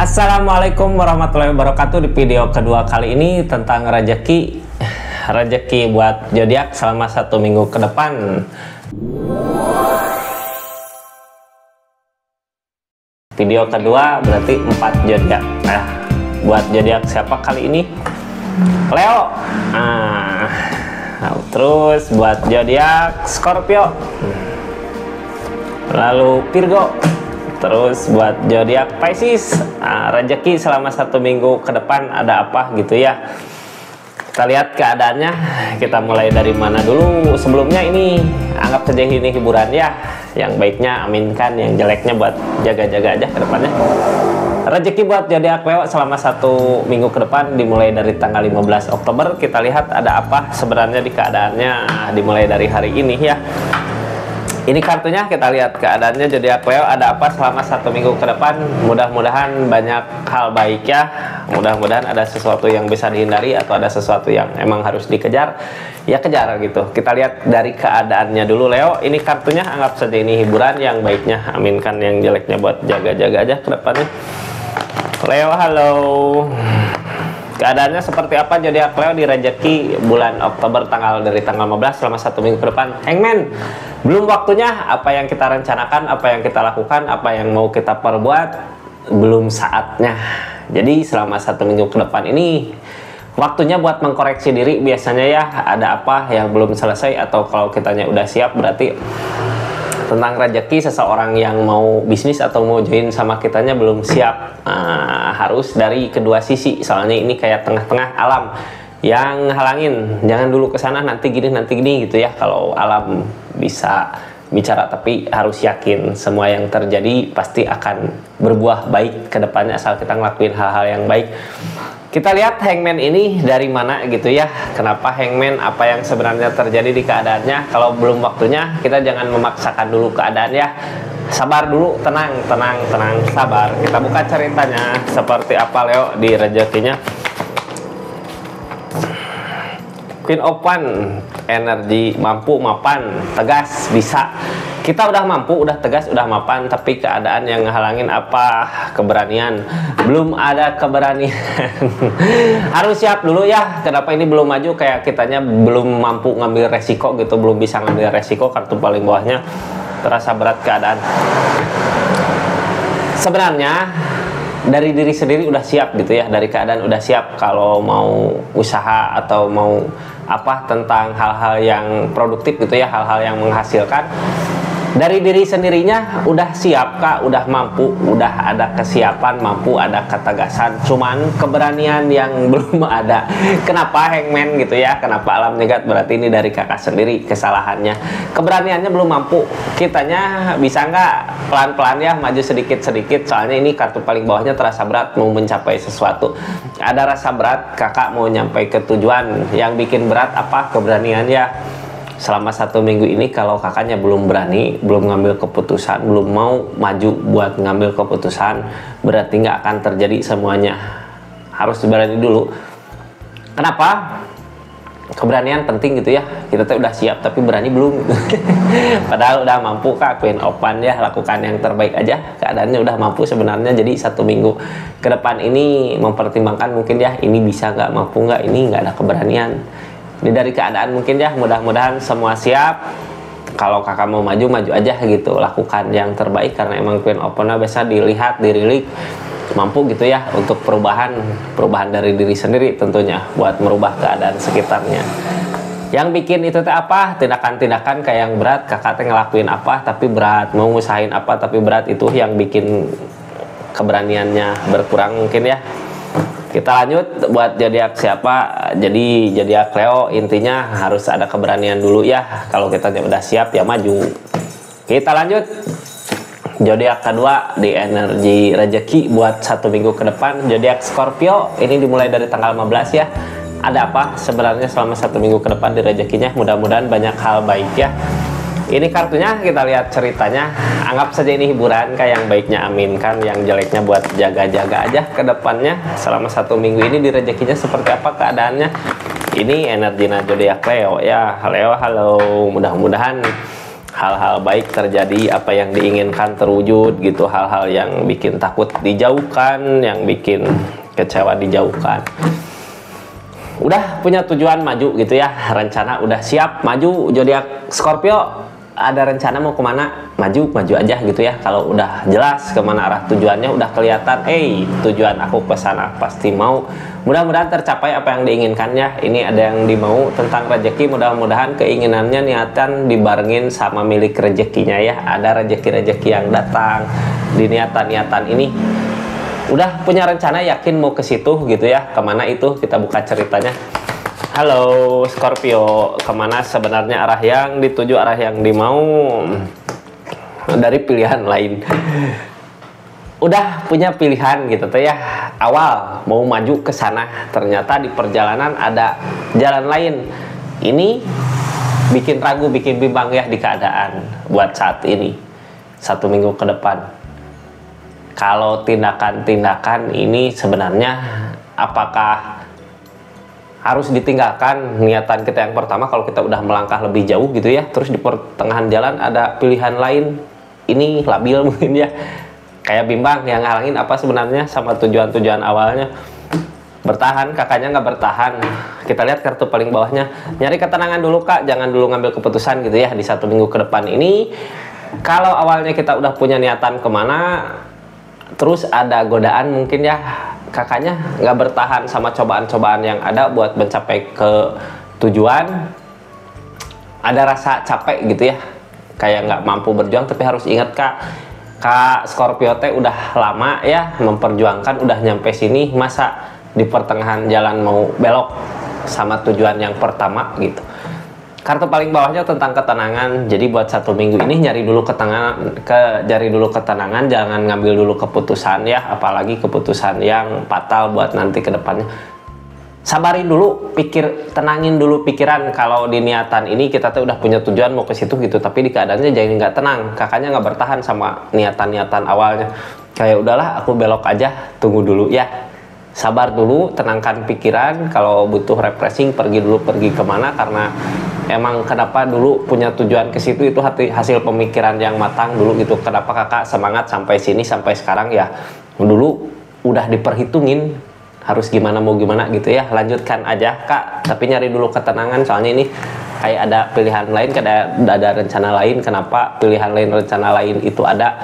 Assalamualaikum warahmatullahi wabarakatuh. Di video kedua kali ini tentang rezeki buat zodiak selama 1 minggu ke depan. Video kedua berarti 4 zodiak. Nah, buat zodiak siapa kali ini? Leo. Terus buat zodiak Scorpio. Lalu Virgo. Terus buat zodiak Pisces, rezeki selama 1 minggu ke depan ada apa gitu ya. Kita lihat keadaannya. Kita mulai dari mana dulu? Sebelumnya ini anggap saja ini hiburan ya. Yang baiknya aminkan, yang jeleknya buat jaga-jaga aja ke depannya. Rezeki buat zodiak Leo selama 1 minggu ke depan dimulai dari tanggal 15 Oktober. Kita lihat ada apa sebenarnya di keadaannya dimulai dari hari ini ya. Ini kartunya, kita lihat keadaannya zodiak Leo ada apa selama 1 minggu ke depan. Mudah-mudahan banyak hal baik ya. Mudah-mudahan ada sesuatu yang bisa dihindari atau ada sesuatu yang emang harus dikejar. Ya kejar gitu. Kita lihat dari keadaannya dulu Leo. Ini kartunya, anggap saja ini hiburan. Yang baiknya aminkan, yang jeleknya buat jaga-jaga aja ke depannya. Leo, halo. Keadaannya seperti apa zodiak Leo di rezeki bulan Oktober dari tanggal 15 selama 1 minggu ke depan? Hangman, belum waktunya. Apa yang kita rencanakan, apa yang kita lakukan, apa yang mau kita perbuat, belum saatnya. Jadi selama 1 minggu ke depan ini waktunya buat mengkoreksi diri. Biasanya ya ada apa yang belum selesai, atau kalau kitanya udah siap berarti tentang rezeki seseorang yang mau bisnis atau mau join sama kitanya belum siap. Harus dari kedua sisi, soalnya ini kayak tengah-tengah alam yang halangin. Jangan dulu ke sana, nanti gini gitu ya. Kalau alam bisa bicara, tapi harus yakin semua yang terjadi pasti akan berbuah baik ke depannya asal kita ngelakuin hal-hal yang baik. Kita lihat Hangman ini dari mana gitu ya. Kenapa Hangman, apa yang sebenarnya terjadi di keadaannya. Kalau belum waktunya, kita jangan memaksakan dulu keadaan ya. Sabar dulu, tenang, sabar. Kita buka ceritanya seperti apa Leo di rezekinya. Queen of Wands, energi mampu, mapan, tegas, bisa. Kita udah mampu, udah tegas, udah mapan, tapi keadaan yang ngehalangin apa? Keberanian. Belum ada keberanian. Harus siap dulu ya. Kenapa ini belum maju? Kayak kitanya belum mampu ngambil resiko gitu, belum bisa ngambil resiko. Kartu paling bawahnya terasa berat keadaan. Sebenarnya dari diri sendiri udah siap gitu ya, dari keadaan udah siap. Kalau mau usaha atau mau apa tentang hal-hal yang produktif gitu ya, hal-hal yang menghasilkan, dari diri sendirinya udah siap Kak, udah mampu, udah ada kesiapan, mampu, ada ketegasan, cuman keberanian yang belum ada. Kenapa Hangman gitu ya, kenapa alam nyegat? Berarti ini dari kakak sendiri kesalahannya, keberaniannya belum mampu. Kitanya bisa nggak pelan-pelan ya, maju sedikit-sedikit, soalnya ini kartu paling bawahnya terasa berat mau mencapai sesuatu. Ada rasa berat, kakak mau nyampai ke tujuan. Yang bikin berat apa? Keberanian ya. Selama 1 minggu ini kalau kakaknya belum berani, belum ngambil keputusan, belum mau maju buat ngambil keputusan, berarti nggak akan terjadi semuanya. Harus berani dulu. Kenapa? Keberanian penting gitu ya. Kita tuh udah siap tapi berani belum gitu. Padahal udah mampu Kak, Queen of Wands ya, lakukan yang terbaik aja. Keadaannya udah mampu sebenarnya. Jadi 1 minggu ke depan ini mempertimbangkan mungkin ya, ini bisa nggak, mampu nggak, ini nggak ada keberanian. Ini dari keadaan mungkin ya, mudah-mudahan semua siap. Kalau kakak mau maju aja gitu, lakukan yang terbaik karena emang Queen of Wands biasa dilihat, dirilik mampu gitu ya untuk perubahan dari diri sendiri tentunya buat merubah keadaan sekitarnya. Yang bikin itu teh apa? Tindakan-tindakan kayak yang berat, kakak teh ngelakuin apa tapi berat, mau ngusahain apa tapi berat, itu yang bikin keberaniannya berkurang mungkin ya. Kita lanjut buat zodiak siapa. Jadi zodiak Leo intinya harus ada keberanian dulu ya. Kalau kita udah siap ya maju. Kita lanjut zodiak kedua di energi rezeki buat 1 minggu ke depan. Zodiak Scorpio ini dimulai dari tanggal 15 ya. Ada apa sebenarnya selama 1 minggu ke depan di rezekinya? Mudah-mudahan banyak hal baik ya. Ini kartunya, kita lihat ceritanya. Anggap saja ini hiburan, kayak yang baiknya aminkan, yang jeleknya buat jaga-jaga aja ke depannya. Selama 1 minggu ini di rezekinya seperti apa keadaannya? Ini energi zodiak Leo ya. Leo, halo. Mudah-mudahan hal-hal baik terjadi, apa yang diinginkan terwujud gitu, hal-hal yang bikin takut dijauhkan, yang bikin kecewa dijauhkan. Udah punya tujuan maju gitu ya, rencana udah siap maju. Zodiak Scorpio ada rencana mau kemana, maju aja gitu ya. Kalau udah jelas kemana arah tujuannya, udah kelihatan, tujuan aku ke sana pasti mau. Mudah-mudahan tercapai apa yang diinginkannya. Ini ada yang dimau tentang rezeki, mudah-mudahan keinginannya niatan dibarengin sama milik rezekinya ya. Ada rezeki-rezeki yang datang di niatan-niatan ini. Udah punya rencana, yakin mau ke situ gitu ya. Kemana itu, kita buka ceritanya. Halo Scorpio, kemana sebenarnya arah yang dituju, arah yang dimau dari pilihan lain? Udah punya pilihan gitu tuh ya, awal mau maju ke sana, ternyata di perjalanan ada jalan lain. Ini bikin ragu, bikin bimbang ya di keadaan buat saat ini, 1 minggu ke depan. Kalau tindakan-tindakan ini sebenarnya apakah harus ditinggalkan niatan kita yang pertama kalau kita udah melangkah lebih jauh gitu ya, terus di pertengahan jalan ada pilihan lain, ini labil mungkin ya, kayak bimbang yang ngalangin apa sebenarnya sama tujuan-tujuan awalnya. Bertahan, kakaknya nggak bertahan. Kita lihat kartu paling bawahnya, nyari ketenangan dulu kak, jangan dulu ngambil keputusan gitu ya di 1 minggu ke depan ini. Kalau awalnya kita udah punya niatan kemana, terus ada godaan mungkin ya, kakaknya nggak bertahan sama cobaan-cobaan yang ada buat mencapai ke tujuan. Ada rasa capek gitu ya, kayak nggak mampu berjuang. Tapi harus ingat kak Scorpio teh udah lama ya memperjuangkan, udah nyampe sini, masa di pertengahan jalan mau belok sama tujuan yang pertama gitu. Kartu paling bawahnya tentang ketenangan. Jadi buat 1 minggu ini nyari dulu ketenangan, jangan ngambil dulu keputusan ya, apalagi keputusan yang fatal buat nanti ke depannya. Sabarin dulu, tenangin dulu pikiran. Kalau di niatan ini kita tuh udah punya tujuan mau ke situ gitu, tapi di keadaannya jadi nggak tenang. Kakaknya nggak bertahan sama niatan-niatan awalnya. Kayak udahlah, aku belok aja, tunggu dulu ya. Sabar dulu, tenangkan pikiran. Kalau butuh refreshing, pergi kemana, karena emang kenapa dulu punya tujuan ke situ itu hasil pemikiran yang matang dulu gitu. Kenapa kakak semangat sampai sini, sampai sekarang ya, dulu udah diperhitungin harus gimana mau gimana gitu ya. Lanjutkan aja kak, tapi nyari dulu ketenangan, soalnya ini kayak ada pilihan lain, ada rencana lain. Kenapa pilihan lain, rencana lain itu ada?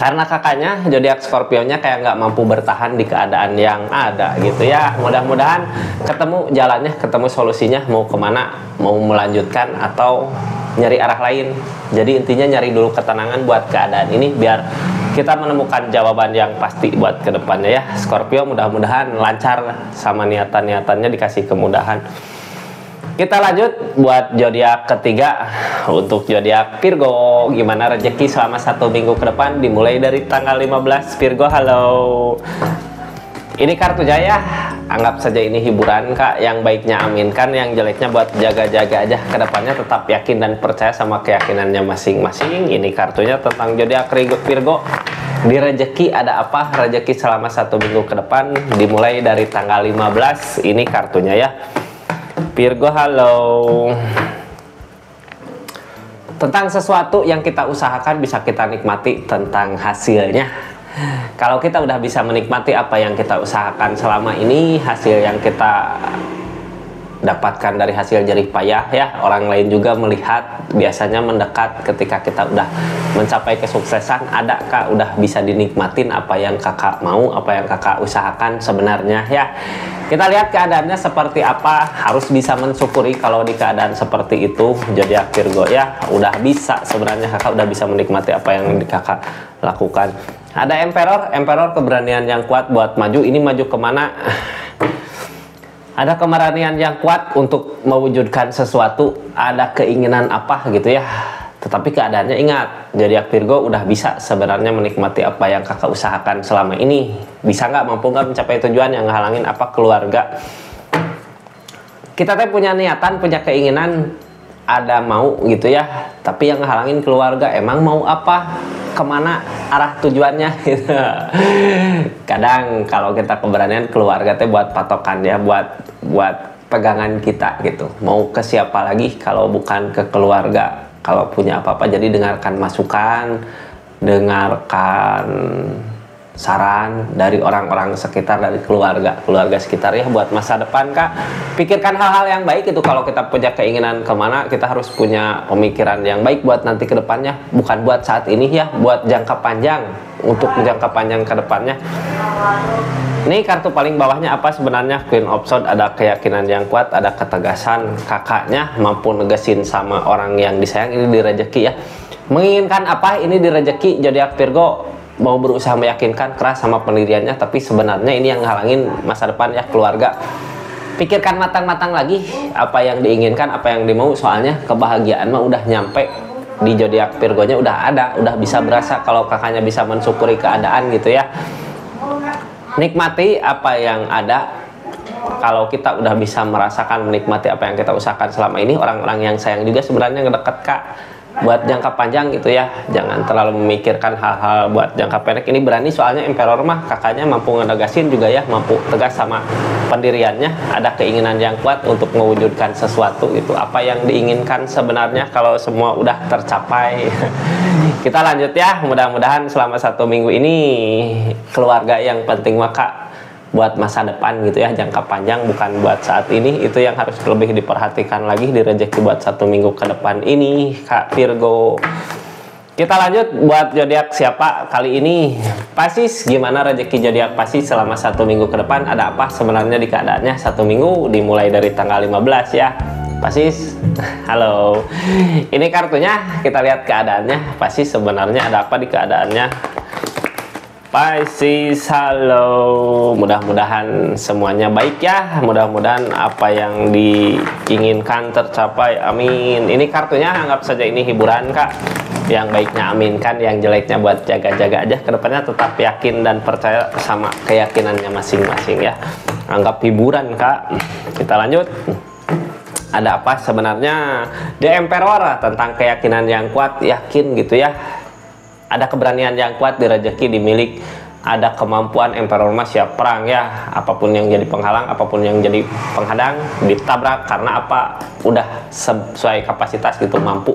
Karena kakaknya zodiak Scorpio-nya kayak nggak mampu bertahan di keadaan yang ada gitu ya. Mudah-mudahan ketemu jalannya, ketemu solusinya, mau kemana, mau melanjutkan atau nyari arah lain. Jadi intinya nyari dulu ketenangan buat keadaan ini, biar kita menemukan jawaban yang pasti buat kedepannya ya. Scorpio mudah-mudahan lancar sama niatan-niatannya, dikasih kemudahan. Kita lanjut buat zodiak ketiga, untuk zodiak Virgo. Gimana rezeki selama 1 minggu ke depan, dimulai dari tanggal 15. Virgo, halo. Ini kartu jaya, anggap saja ini hiburan kak. Yang baiknya aminkan, yang jeleknya buat jaga-jaga aja. Kedepannya tetap yakin dan percaya sama keyakinannya masing-masing. Ini kartunya tentang zodiak Virgo. Di rezeki ada apa? Rezeki selama 1 minggu ke depan, dimulai dari tanggal 15. Ini kartunya ya. Virgo, halo. Tentang sesuatu yang kita usahakan bisa kita nikmati tentang hasilnya. Kalau kita udah bisa menikmati apa yang kita usahakan selama ini, hasil yang kita dapatkan dari hasil jerih payah ya, orang lain juga melihat, biasanya mendekat ketika kita udah mencapai kesuksesan. Ada kak, udah bisa dinikmatin apa yang kakak mau, apa yang kakak usahakan sebenarnya ya. Kita lihat keadaannya seperti apa, harus bisa mensyukuri kalau di keadaan seperti itu. Zodiak Virgo ya, udah bisa sebenarnya, kakak udah bisa menikmati apa yang kakak lakukan. Ada Emperor keberanian yang kuat buat maju. Ini maju kemana? Ada keberanian yang kuat untuk mewujudkan sesuatu, ada keinginan apa gitu ya. Tetapi keadaannya, ingat, zodiak Virgo udah bisa sebenarnya menikmati apa yang kakak usahakan selama ini. Bisa nggak, mampu nggak mencapai tujuan? Yang ngehalangin apa? Keluarga. Kita tuh punya niatan, punya keinginan, ada mau gitu ya. Tapi yang ngehalangin keluarga. Emang mau apa? Kemana arah tujuannya gitu. Kadang kalau kita keberanian, keluarga teh buat patokan ya, buat pegangan kita gitu. Mau ke siapa lagi kalau bukan ke keluarga? kalau punya apa-apa. Jadi dengarkan masukan, dengarkan saran dari orang-orang sekitar, dari keluarga sekitar ya buat masa depan Kak. Pikirkan hal-hal yang baik itu. Kalau kita punya keinginan kemana, kita harus punya pemikiran yang baik buat nanti ke depannya, bukan buat saat ini ya, buat jangka panjang, untuk jangka panjang ke depannya. Ini kartu paling bawahnya apa sebenarnya? Queen of Swords. Ada keyakinan yang kuat, ada ketegasan, kakaknya mampu negesin sama orang yang disayang. Ini di rezeki ya, menginginkan apa ini di rezeki. Zodiak Virgo mau berusaha meyakinkan, keras sama pendiriannya, tapi sebenarnya ini yang ngalangin masa depan ya, keluarga. Pikirkan matang-matang lagi apa yang diinginkan, apa yang dimau, soalnya kebahagiaan mah udah nyampe di zodiak Virgo-nya, udah ada, udah bisa berasa kalau kakaknya bisa mensyukuri keadaan gitu ya. Nikmati apa yang ada. Kalau kita udah bisa merasakan, menikmati apa yang kita usahakan selama ini, orang-orang yang sayang juga sebenarnya ngedeket Kak buat jangka panjang gitu ya. Jangan terlalu memikirkan hal-hal buat jangka pendek. Ini berani soalnya Emperor mah kakaknya mampu ngedegasin juga ya, mampu tegas sama pendiriannya, ada keinginan yang kuat untuk mewujudkan sesuatu gitu. Apa yang diinginkan sebenarnya kalau semua udah tercapai. Kita lanjut ya, mudah-mudahan selama 1 minggu ini keluarga yang penting mah Kak buat masa depan gitu ya, jangka panjang, bukan buat saat ini. Itu yang harus lebih diperhatikan lagi di rezeki buat 1 minggu ke depan ini Kak Virgo. Kita lanjut buat zodiak siapa kali ini? Pisces. Gimana rezeki zodiak Pisces selama 1 minggu ke depan? Ada apa sebenarnya di keadaannya 1 minggu dimulai dari tanggal 15 ya Pisces. Halo, ini kartunya, kita lihat keadaannya Pisces sebenarnya ada apa di keadaannya Pisces. Halo, mudah-mudahan semuanya baik ya, mudah-mudahan apa yang diinginkan tercapai, amin. Ini kartunya, anggap saja ini hiburan Kak. Yang baiknya aminkan, yang jeleknya buat jaga-jaga aja, kedepannya tetap yakin dan percaya sama keyakinannya masing-masing ya. Anggap hiburan Kak. Kita lanjut. Ada apa sebenarnya The Emperor? Tentang keyakinan yang kuat, yakin gitu ya, ada keberanian yang kuat di rezeki, dimilik, ada kemampuan. Emperor mas siap perang ya, apapun yang jadi penghalang, apapun yang jadi penghadang, ditabrak. Karena apa? Udah sesuai kapasitas gitu, mampu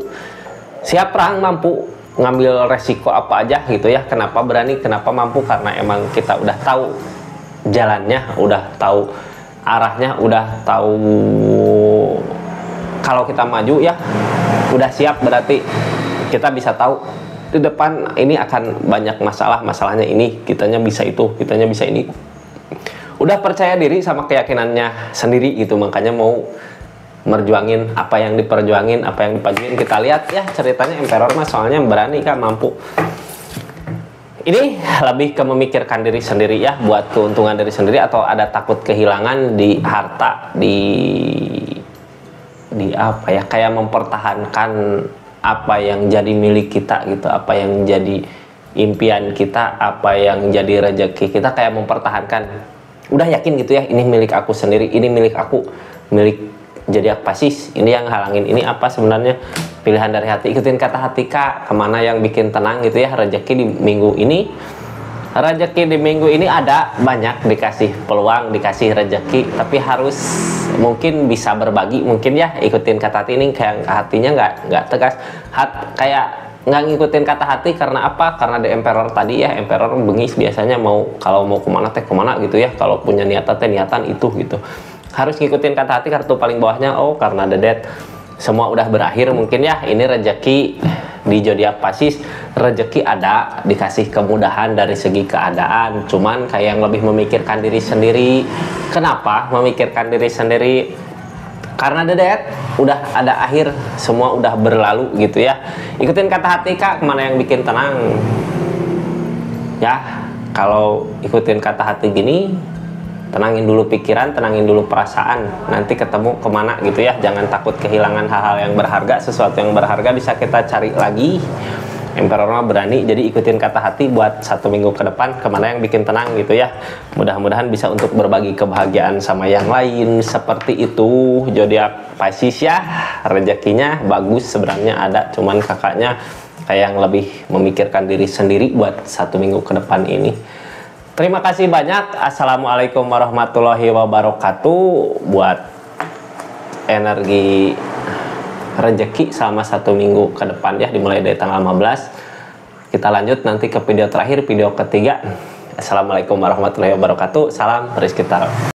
siap perang, mampu ngambil resiko apa aja gitu ya. Kenapa berani, kenapa mampu? Karena emang kita udah tahu jalannya, udah tahu arahnya, udah tahu kalau kita maju ya, udah siap. Berarti kita bisa tahu di depan ini akan banyak masalah, masalahnya ini, kitanya bisa itu, kitanya bisa ini. Udah percaya diri sama keyakinannya sendiri gitu, makanya mau merjuangin apa yang diperjuangin, apa yang dipajuin. Kita lihat ya ceritanya Emperor mas soalnya berani Kak, mampu. Ini lebih ke memikirkan diri sendiri ya, buat keuntungan diri sendiri, atau ada takut kehilangan di harta, di apa ya, kayak mempertahankan apa yang jadi milik kita gitu, apa yang jadi impian kita, apa yang jadi rezeki kita, kayak mempertahankan. Udah yakin gitu ya, ini milik aku sendiri, ini milik aku, milik zodiak Pisces. Ini yang halangin ini apa sebenarnya? Pilihan dari hati. Ikutin kata hati Kak, kemana yang bikin tenang gitu ya. Rezeki di minggu ini, rezeki di minggu ini ada banyak, dikasih peluang, dikasih rezeki, tapi harus mungkin bisa berbagi mungkin ya. Ikutin kata hati ini, kayak hatinya nggak tegas, kayak nggak ngikutin kata hati. Karena apa? Karena The Emperor tadi ya, Emperor bengis biasanya, mau kalau mau kemana teh kemana gitu ya, kalau punya niatan teh niatan itu gitu. Harus ngikutin kata hati. Kartu paling bawahnya, oh karena The Death, semua udah berakhir mungkin ya. Ini rezeki di zodiak Pisces, rezeki ada, dikasih kemudahan dari segi keadaan, cuman kayak yang lebih memikirkan diri sendiri. Kenapa memikirkan diri sendiri? Karena The Death udah ada akhir, semua udah berlalu gitu ya. Ikutin kata hati Kak, kemana yang bikin tenang ya. Kalau ikutin kata hati gini, tenangin dulu pikiran, tenangin dulu perasaan, nanti ketemu kemana gitu ya. Jangan takut kehilangan hal-hal yang berharga. Sesuatu yang berharga bisa kita cari lagi. Emperor berani, jadi ikutin kata hati buat 1 minggu ke depan, kemana yang bikin tenang gitu ya. Mudah-mudahan bisa untuk berbagi kebahagiaan sama yang lain. Seperti itu zodiak Pisces ya. Rezekinya bagus sebenarnya ada, cuman kakaknya kayak yang lebih memikirkan diri sendiri buat 1 minggu ke depan ini. Terima kasih banyak. Assalamualaikum warahmatullahi wabarakatuh. Buat energi rezeki selama 1 minggu ke depan ya, dimulai dari tanggal 15. Kita lanjut nanti ke video terakhir, video ketiga. Assalamualaikum warahmatullahi wabarakatuh. Salam rezeki.